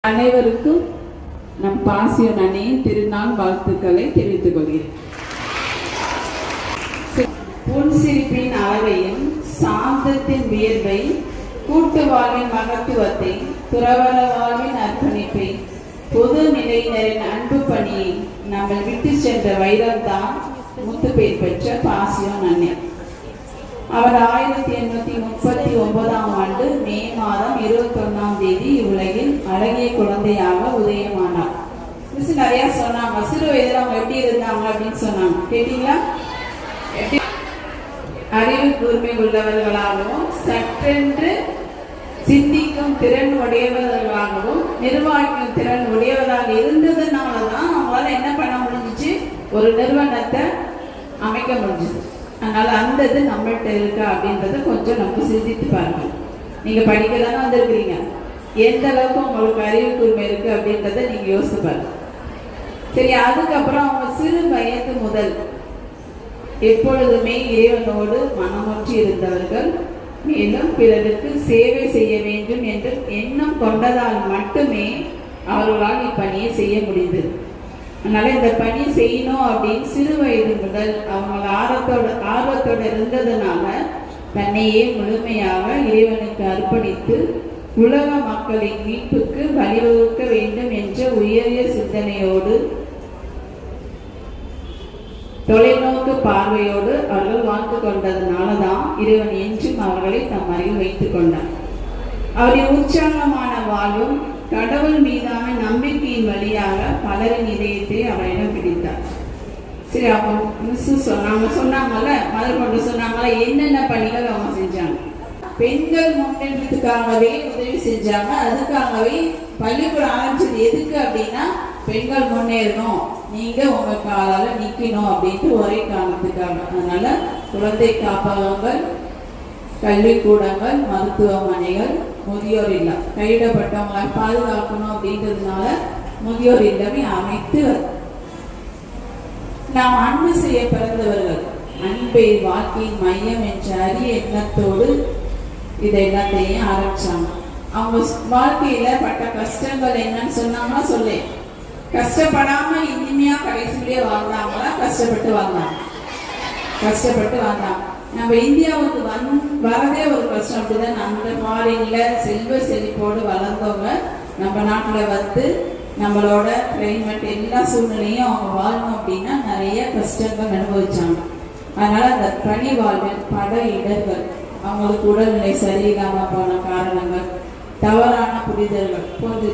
அனைவருக்கும் நம் பாசியன் அன்னையின் திருநாள் வாழ்த்துக்களை தெரிவித்துக் கொள்கிறேன். புன்சிரிப்பின் அளவையும் சாந்தத்தின் வியர்வை, கூட்டு வாழ்வின் மகத்துவத்தை, துறவர வாழ்வின் அர்ப்பணிப்பை, பொது நிலையினரின் அன்பு பணியை நம்மை விட்டு சென்ற வைரம்தான் முத்துப்பேர் பெற்ற பாசியன் அன்னை. அவர் 1839ஆம் ஆண்டு மே மாதம் 21ஆம் தேதி இவ்வுலகில் அழகிய குழந்தையாக உதயமானார். மிஸ் நிறைய சொன்னாங்க, சிறு வயதில் அவங்க எப்படி இருந்தாங்க அப்படின்னு சொன்னாங்க. கேட்டீங்களா? அறிவு கூர்மை உள்ளவர்களாகவும் சற்றென்று சிந்திக்கும் திறன் உடையவர்களாகவும் நிர்வாகிக்கும் திறன் உடையவராக இருந்ததுனாலதான் அவங்களால என்ன பண்ண முடிஞ்சிச்சு, ஒரு நிறுவனத்தை அமைக்க முடிஞ்சுது. அதனால அந்த இது நம்மள்கிட்ட இருக்கா அப்படின்றத கொஞ்சம் நம்ம சிந்தித்து பாருங்க. நீங்க படிக்கதானே வந்திருக்கிறீங்க, எந்த அளவுக்கு உங்களுக்கு அறிவு கூர்மை இருக்கு அப்படின்றத நீங்க யோசித்து பாருங்க. சரி, அதுக்கப்புறம் அவங்க சிறு வயது முதல் எப்பொழுதுமே இறைவனோடு மனமொற்றி இருந்தவர்கள். மேலும் பிறருக்கு சேவை செய்ய வேண்டும் என்று எண்ணம் கொண்டதால் மட்டுமே அவர்களால் இப்பணியை செய்ய முடிந்தது. அதனால இந்த பணி செய்யணும் அப்படின்னு சிறு வயது முதல் அவங்க ஆர்வத்தோட இருந்ததுனால தன்னையே முழுமையாக இறைவனுக்கு அர்ப்பணித்து உலக மக்களின் மீட்புக்கு வழிவகுக்க வேண்டும் என்ற உயரிய சிந்தனையோடு தொலைநோக்கு பார்வையோடு அவர்கள் வாழ்ந்து கொண்டதுனாலதான் இறைவன் என்றும் அவர்களை தம் அருகில் வைத்துக் கொண்டார். அவரின் உற்சாகமான வாழ்வும் கடவுள் மீதான நம்பிக்கையின் வழியாக பலரின் இதயத்தை அவரிடம் பிடித்தார். சரி, அவங்க மிஸ் சொன்னாங்கல்ல, மதர் கொண்டு சொன்னாங்கல்ல, என்னென்ன பணிகள் அவங்க செஞ்சாங்க. பெண்கள் முன்னேற்றத்துக்காகவே உதவி செஞ்சாங்க. அதுக்காகவே பள்ளிக்கூடம் ஆரம்பிச்சது எதுக்கு அப்படின்னா, பெண்கள் முன்னேறணும், நீங்க உங்க காலால நிக்கணும் அப்படின்ட்டு ஒரே காரணத்துக்காக. அதனால குழந்தை காப்பகங்கள், கல்விக்கூடங்கள், மருத்துவமனைகள், முதியோர் இல்லம், கைவிடப்பட்டவங்களை பாதுகாக்கணும் அப்படின்றதுனால முதியோர் இல்லமே அமைத்து நாம் அன்பு செய்ய பிறந்தவர்கள், அன்பை வாழ்க்கையின் மையம் என்ற அரிய எண்ணத்தோடு இதை எல்லாத்தையும் ஆரம்பிச்சாங்க. அவங்க வாழ்க்கையில பட்ட கஷ்டங்கள் என்னன்னு சொன்னாங்கன்னா சொல்லேன். கஷ்டப்படாம இனிமையா கடைசியிலே வாழ்ந்தாங்களா? கஷ்டப்பட்டு வாழ்ந்தாங்க. நம்ம இந்தியாவுக்கு வரதே ஒரு கஷ்டம். அப்படிதான் அந்த ஃபாரின்ல செல்வ செழிப்போடு வளர்ந்தவங்க நம்ம நாட்டுல வந்து நம்மளோட கிளைமேட் எல்லா சூழ்நிலையும் அவங்க வாழணும் அப்படின்னா நிறைய கஷ்டங்கள் அனுபவிச்சாங்க. அதனால அந்த பணி வாழ்வில் பல இடர்கள், அவங்களுக்கு உடல்நிலை சரியில்லாம போன காரணங்கள், தவறான புரிதல்கள் போன்ற